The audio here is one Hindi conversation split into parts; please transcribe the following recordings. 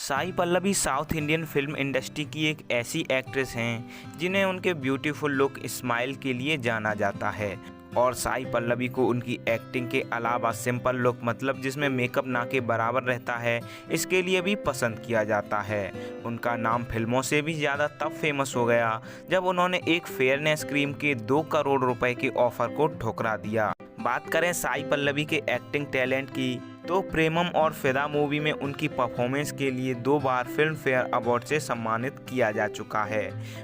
Sai Pallavi south Indian film industry की एक ऐसी एक्ट्रेस हैं जिन्हें उनके ब्यूटीफुल लुक स्माइल के लिए जाना जाता है। और साई पल्लवी को उनकी एक्टिंग के अलावा सिंपल लुक मतलब जिसमें मेकअप ना के बराबर रहता है, इसके लिए भी पसंद किया जाता है। उनका नाम फिल्मों से भी ज़्यादा तब फेमस हो गया जब उन्होंने एक फेयरनेस क्रीम के 2 करोड़ रुपए के ऑफर को ठुकरा दिया। बात करें साई पल्लवी के एक्टिंग टैलेंट की तो प्रेमम और फिदा मूवी में उनकी परफॉर्मेंस के लिए 2 बार फिल्म फेयर अवार्ड से सम्मानित किया जा चुका है।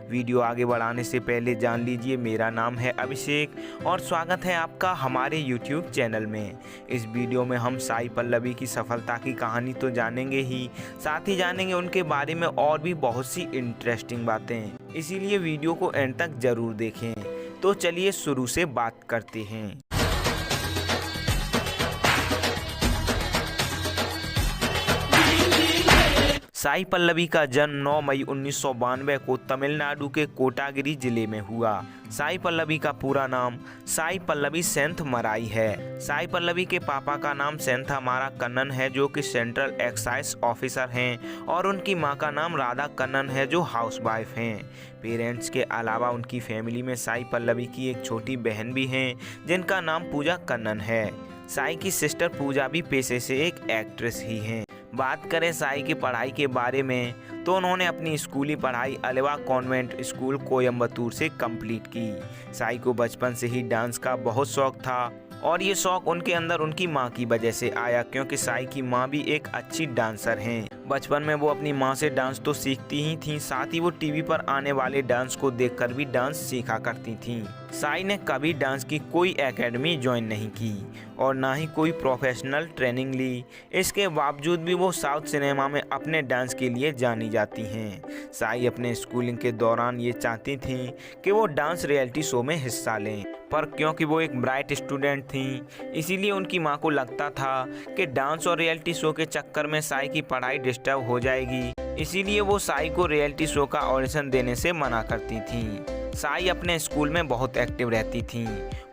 वीडियो आगे बढ़ाने से पहले जान लीजिए, मेरा नाम है अभिषेक और स्वागत है आपका हमारे YouTube चैनल में। इस वीडियो में हम साई पल्लवी की सफलता की कहानी तो जानेंगे ही, साथ ही जानेंगे उनके बारे में और भी बहुत सी इंटरेस्टिंग बातें, इसीलिए वीडियो को एंड तक जरूर देखें। तो चलिए शुरू से बात करते हैं। साई पल्लवी का जन्म 9 मई 1992 को तमिलनाडु के कोटागिरी जिले में हुआ। साई पल्लवी का पूरा नाम साई पल्लवी सेंथमराई है। साई पल्लवी के पापा का नाम सेंथमारा कन्नन है जो कि सेंट्रल एक्साइज ऑफिसर हैं, और उनकी मां का नाम राधा कन्नन है जो हाउसवाइफ हैं। पेरेंट्स के अलावा उनकी फैमिली में साई पल्लवी की एक छोटी बहन भी हैं जिनका नाम पूजा कन्नन है। साई की सिस्टर पूजा भी पेशे से एक एक्ट्रेस ही हैं। बात करें साई की पढ़ाई के बारे में तो उन्होंने अपनी स्कूली पढ़ाई अलेवा कॉन्वेंट स्कूल कोयम्बतूर से कंप्लीट की। साई को बचपन से ही डांस का बहुत शौक था और ये शौक उनके अंदर उनकी मां की वजह से आया, क्योंकि साई की मां भी एक अच्छी डांसर हैं। बचपन में वो अपनी मां से डांस तो सीखती ही थीं, साथ ही वो टीवी पर आने वाले डांस को देखकर भी डांस सीखा करती थीं। साई ने कभी डांस की कोई एकेडमी ज्वाइन नहीं की और ना ही कोई प्रोफेशनल ट्रेनिंग ली। इसके बावजूद भी वो साउथ सिनेमा में अपने डांस के लिए जानी जाती हैं। साई अपने स्कूलिंग के दौरान ये चाहती थीं कि वो डांस रियलिटी शो में हिस्सा लें, पर क्योंकि वो एक ब्राइट स्टूडेंट थीं, इसीलिए उनकी मां को लगता था कि डांस और रियलिटी शो के चक्कर में साई की पढ़ाई डिस्टर्ब हो जाएगी, इसीलिए वो साई को रियलिटी शो का ऑडिशन देने से मना करती थीं। साई अपने स्कूल में बहुत एक्टिव रहती थीं।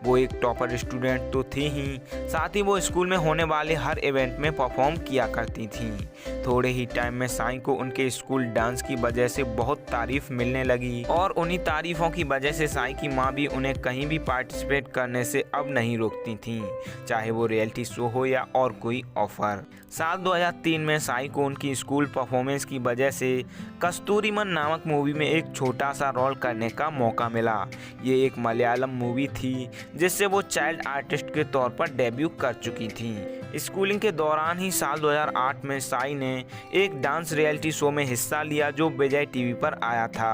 वो एक टॉपर स्टूडेंट तो थी ही, साथ ही वो स्कूल में होने वाले हर इवेंट में परफॉर्म किया करती थीं। थोड़े ही टाइम में साई को उनके स्कूल डांस की वजह से बहुत तारीफ मिलने लगी और उन्हीं तारीफों की वजह से साई की मां भी उन्हें कहीं भी पार्टिसिपेट करने से अब नहीं रोकती थीं, चाहे वो रियलिटी शो हो या और कोई ऑफर। साल 2003 में साई को उनकी स्कूल परफॉर्मेंस की वजह से कस्तूरीमन नामक मूवी में एक छोटा सा रोल करने का मौका मिला। ये एक मलयालम मूवी थी जिससे वो चाइल्ड आर्टिस्ट के तौर पर डेब्यू कर चुकी थीं। स्कूलिंग के दौरान ही साल 2008 में साई ने एक डांस रियलिटी शो में हिस्सा लिया जो विजय टीवी पर आया था।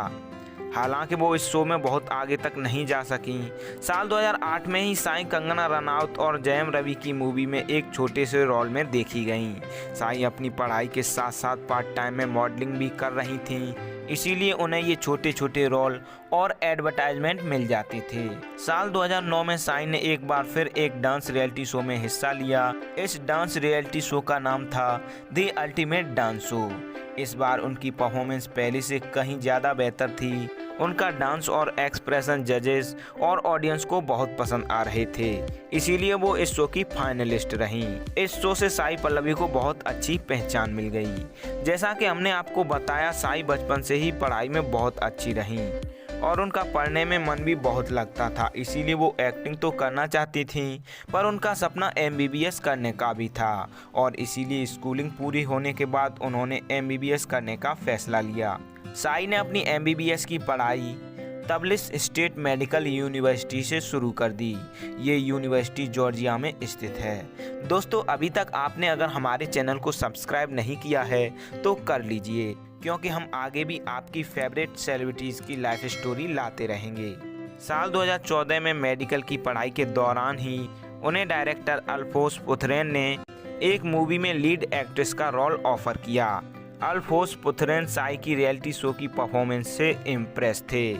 हालांकि वो इस शो में बहुत आगे तक नहीं जा सकी। साल 2008 में ही साई कंगना रनौत और जयम रवि की मूवी में एक छोटे से रोल में देखी गईं। साई अपनी पढ़ाई के साथ साथ पार्ट टाइम में मॉडलिंग भी कर रही थीं, इसीलिए उन्हें ये छोटे छोटे रोल और एडवर्टाइजमेंट मिल जाते थे। साल 2009 में साई ने एक बार फिर एक डांस रियलिटी शो में हिस्सा लिया। इस डांस रियलिटी शो का नाम था द अल्टीमेट डांस शो। इस बार उनकी परफॉर्मेंस पहले से कहीं ज़्यादा बेहतर थी। उनका डांस और एक्सप्रेशन जजेस और ऑडियंस को बहुत पसंद आ रहे थे, इसीलिए वो इस शो की फाइनलिस्ट रहीं। इस शो से साई पल्लवी को बहुत अच्छी पहचान मिल गई। जैसा कि हमने आपको बताया, साई बचपन से ही पढ़ाई में बहुत अच्छी रहीं और उनका पढ़ने में मन भी बहुत लगता था, इसीलिए वो एक्टिंग तो करना चाहती थीं, पर उनका सपना MBBS करने का भी था और इसीलिए स्कूलिंग पूरी होने के बाद उन्होंने MBBS करने का फैसला लिया। साई ने अपनी MBBS की पढ़ाई तबलिस स्टेट मेडिकल यूनिवर्सिटी से शुरू कर दी। ये यूनिवर्सिटी जॉर्जिया में स्थित है। दोस्तों, अभी तक आपने अगर हमारे चैनल को सब्सक्राइब नहीं किया है तो कर लीजिए, क्योंकि हम आगे भी आपकी फेवरेट सेलिब्रिटीज़ की लाइफ स्टोरी लाते रहेंगे। साल 2014 में मेडिकल की पढ़ाई के दौरान ही उन्हें डायरेक्टर अल्फोंस पुथरेन ने एक मूवी में लीड एक्ट्रेस का रोल ऑफर किया। अल्फोंस पुथरेन साई की रियलिटी शो की परफॉर्मेंस से इम्प्रेस थे।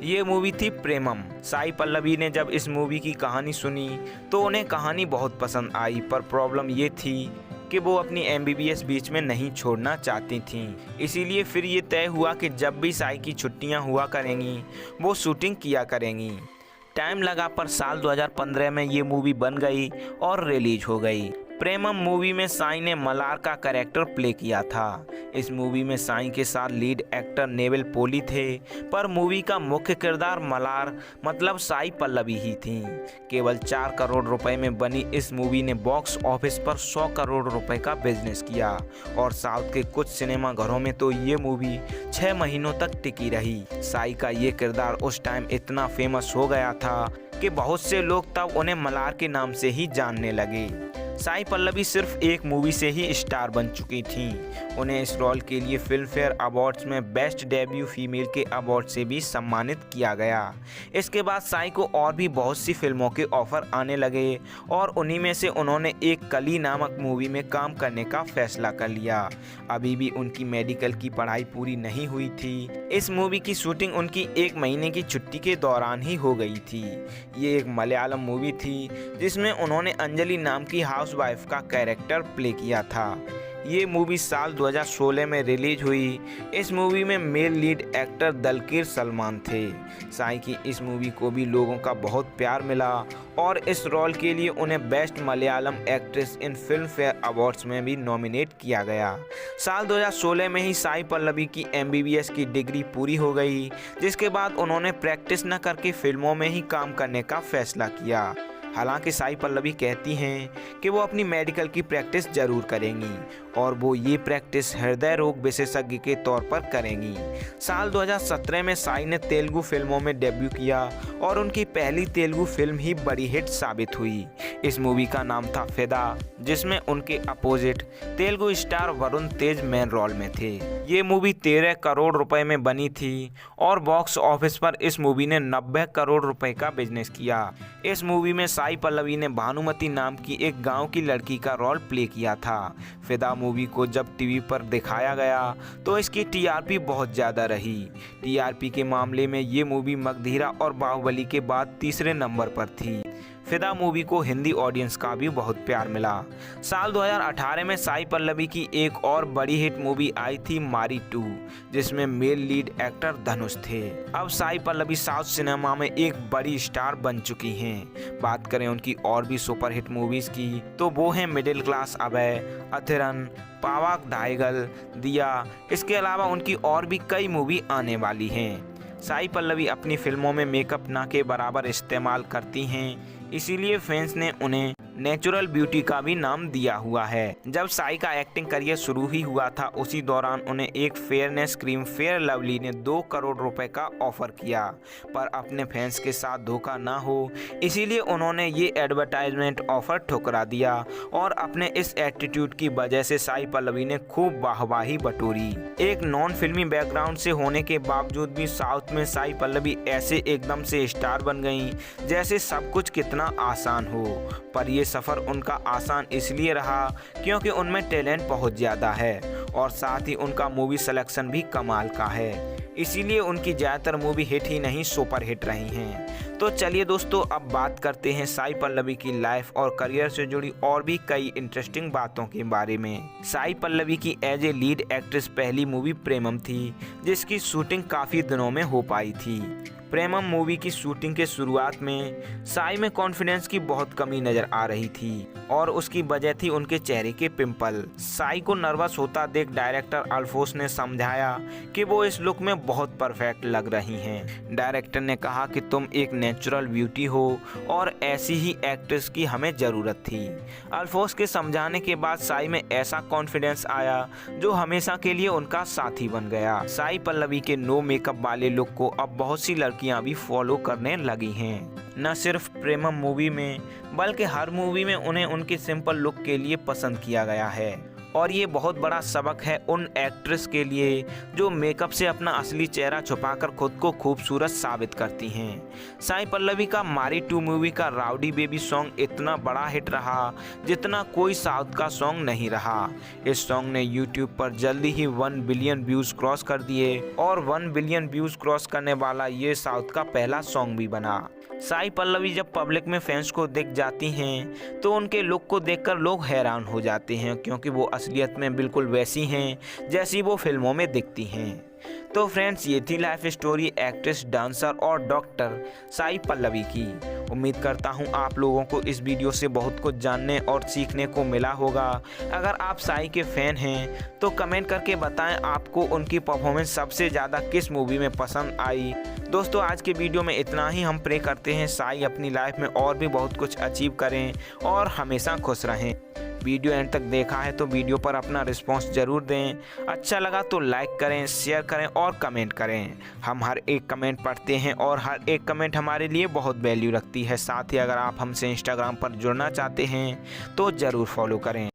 ये मूवी थी प्रेमम। साई पल्लवी ने जब इस मूवी की कहानी सुनी तो उन्हें कहानी बहुत पसंद आई, पर प्रॉब्लम ये थी कि वो अपनी MBBS बीच में नहीं छोड़ना चाहती थीं। इसीलिए फिर ये तय हुआ कि जब भी साई की छुट्टियां हुआ करेंगी वो शूटिंग किया करेंगी। टाइम लगा, पर साल 2015 में ये मूवी बन गई और रिलीज हो गई। प्रेमम मूवी में साई ने मलार का कैरेक्टर प्ले किया था। इस मूवी में साई के साथ लीड एक्टर नेविल पोली थे, पर मूवी का मुख्य किरदार मलार मतलब साई पल्लवी ही थी। केवल 4 करोड़ रुपए में बनी इस मूवी ने बॉक्स ऑफिस पर 100 करोड़ रुपए का बिजनेस किया और साउथ के कुछ सिनेमा घरों में तो ये मूवी 6 महीनों तक टिकी रही। साई का ये किरदार उस टाइम इतना फेमस हो गया था कि बहुत से लोग तब उन्हें मलार के नाम से ही जानने लगे। साई पल्लवी सिर्फ एक मूवी से ही स्टार बन चुकी थीं। उन्हें इस रोल के लिए फिल्म फेयर अवार्ड्स में बेस्ट डेब्यू फीमेल के अवार्ड से भी सम्मानित किया गया। इसके बाद साई को और भी बहुत सी फिल्मों के ऑफर आने लगे और उन्हीं में से उन्होंने एक कली नामक मूवी में काम करने का फैसला कर लिया। अभी भी उनकी मेडिकल की पढ़ाई पूरी नहीं हुई थी। इस मूवी की शूटिंग उनकी 1 महीने की छुट्टी के दौरान ही हो गई थी। ये एक मलयालम मूवी थी जिसमें उन्होंने अंजलि नाम की हाउसवाइफ का कैरेक्टर प्ले किया था। ये मूवी साल 2016 में रिलीज हुई। इस मूवी में मेल लीड एक्टर दलकीर सलमान थे। साई की इस मूवी को भी लोगों का बहुत प्यार मिला और इस रोल के लिए उन्हें best Malayalam actress in film fair awards में भी नॉमिनेट किया गया। साल 2016 में ही साई पल्लवी की MBBS की डिग्री पूरी हो गई, जिसके बाद उन्होंने प्रैक्टिस न करके फिल्मों में ही काम करने का फैसला किया। हालांकि साई पल्लवी कहती हैं कि वो अपनी मेडिकल की प्रैक्टिस जरूर करेंगी और वो ये प्रैक्टिस हृदय रोग विशेषज्ञ के तौर पर करेंगी। साल 2017 में साई ने तेलुगु फिल्मों में डेब्यू किया और उनकी पहली तेलुगु फिल्म ही बड़ी हिट साबित हुई। इस मूवी का नाम था फिदा, जिसमें उनके अपोजिट तेलुगु स्टार वरुण तेज मेन रोल में थे। ये मूवी 13 करोड़ रुपए में बनी थी और बॉक्स ऑफिस पर इस मूवी ने 90 करोड़ रुपए का बिजनेस किया। इस मूवी में साई पल्लवी ने भानुमति नाम की एक गांव की लड़की का रोल प्ले किया था। फिदा मूवी को जब टीवी पर दिखाया गया तो इसकी TRP बहुत ज़्यादा रही। TRP के मामले में ये मूवी मगधीरा और बाहुबली के बाद तीसरे नंबर पर थी। फिदा मूवी को हिंदी ऑडियंस का भी बहुत प्यार मिला। साल 2018 में साई पल्लवी की एक और बड़ी हिट मूवी आई थी मारी 2, जिसमें मेल लीड एक्टर धनुष थे। अब साई पल्लवी साउथ सिनेमा में एक बड़ी स्टार बन चुकी हैं। बात करें उनकी और भी सुपरहिट मूवीज की तो वो हैं मिडिल क्लास अभय, अथिरन, पावाक ढाईगल, दिया। इसके अलावा उनकी और भी कई मूवी आने वाली हैं। साई पल्लवी अपनी फिल्मों में मेकअप ना के बराबर इस्तेमाल करती हैं, इसीलिए फैंस ने उन्हें नेचुरल ब्यूटी का भी नाम दिया हुआ है। जब साई का एक्टिंग करियर शुरू ही हुआ था, उसी दौरान उन्हें एक फेयरनेस क्रीम फेयर लवली ने 2 करोड़ रुपए का ऑफर किया, पर अपने फैंस के साथ धोखा ना हो इसीलिए उन्होंने ये एडवर्टाइजमेंट ऑफर ठुकरा दिया और अपने इस एटीट्यूड की वजह से साई पल्लवी ने खूब वाहवाही बटोरी। एक नॉन फिल्मी बैकग्राउंड से होने के बावजूद भी साउथ में साई पल्लवी ऐसे एकदम से स्टार बन गई जैसे सब कुछ कितना आसान हो। पर ये सफ़र उनका आसान इसलिए रहा क्योंकि उनमें टैलेंट बहुत ज़्यादा है और साथ ही उनका मूवी सिलेक्शन भी कमाल का है। इसीलिए उनकी ज़्यादातर मूवी हिट ही नहीं सुपर हिट रही हैं। तो चलिए दोस्तों, अब बात करते हैं साई पल्लवी की लाइफ और करियर से जुड़ी और भी कई इंटरेस्टिंग बातों के बारे में। साई पल्लवी की एज ए लीड एक्ट्रेस पहली मूवी प्रेमम थी, जिसकी शूटिंग काफ़ी दिनों में हो पाई थी। प्रेमम मूवी की शूटिंग के शुरुआत में साई में कॉन्फिडेंस की बहुत कमी नजर आ रही थी और उसकी वजह थी उनके चेहरे के पिंपल। साई को नर्वस होता देख डायरेक्टर अल्फोंस ने समझाया कि वो इस लुक में बहुत परफेक्ट लग रही हैं। डायरेक्टर ने कहा कि तुम एक नेचुरल ब्यूटी हो और ऐसी ही एक्ट्रेस की हमें ज़रूरत थी। अल्फोंस के समझाने के बाद साई में ऐसा कॉन्फिडेंस आया जो हमेशा के लिए उनका साथी बन गया। साई पल्लवी के नो मेकअप वाले लुक को अब बहुत सी लड़कियां भी फॉलो करने लगी हैं। न सिर्फ प्रेमम मूवी में बल्कि हर मूवी में उन्हें उनके सिंपल लुक के लिए पसंद किया गया है और ये बहुत बड़ा सबक है उन एक्ट्रेस के लिए जो मेकअप से अपना असली चेहरा छुपाकर खुद को खूबसूरत साबित करती हैं। साई पल्लवी का मारी 2 मूवी का राउडी बेबी सॉन्ग इतना बड़ा हिट रहा जितना कोई साउथ का सॉन्ग नहीं रहा। इस सॉन्ग ने यूट्यूब पर जल्दी ही 1 बिलियन व्यूज़ क्रॉस कर दिए और 1 बिलियन व्यूज़ क्रॉस करने वाला ये साउथ का पहला सॉन्ग भी बना। साई पल्लवी जब पब्लिक में फैंस को दिख जाती हैं तो उनके लुक को देखकर लोग हैरान हो जाते हैं क्योंकि वो असलियत में बिल्कुल वैसी हैं जैसी वो फिल्मों में दिखती हैं। तो फ्रेंड्स ये थी लाइफ स्टोरी एक्ट्रेस, डांसर और डॉक्टर साई पल्लवी की। उम्मीद करता हूँ आप लोगों को इस वीडियो से बहुत कुछ जानने और सीखने को मिला होगा। अगर आप साई के फैन हैं तो कमेंट करके बताएं आपको उनकी परफॉर्मेंस सबसे ज़्यादा किस मूवी में पसंद आई। दोस्तों आज के वीडियो में इतना ही। हम प्रे करते हैं साई अपनी लाइफ में और भी बहुत कुछ अचीव करें और हमेशा खुश रहें। वीडियो एंड तक देखा है तो वीडियो पर अपना रिस्पांस ज़रूर दें। अच्छा लगा तो लाइक करें, शेयर करें और कमेंट करें। हम हर एक कमेंट पढ़ते हैं और हर एक कमेंट हमारे लिए बहुत वैल्यू रखती है। साथ ही अगर आप हमसे इंस्टाग्राम पर जुड़ना चाहते हैं तो ज़रूर फॉलो करें।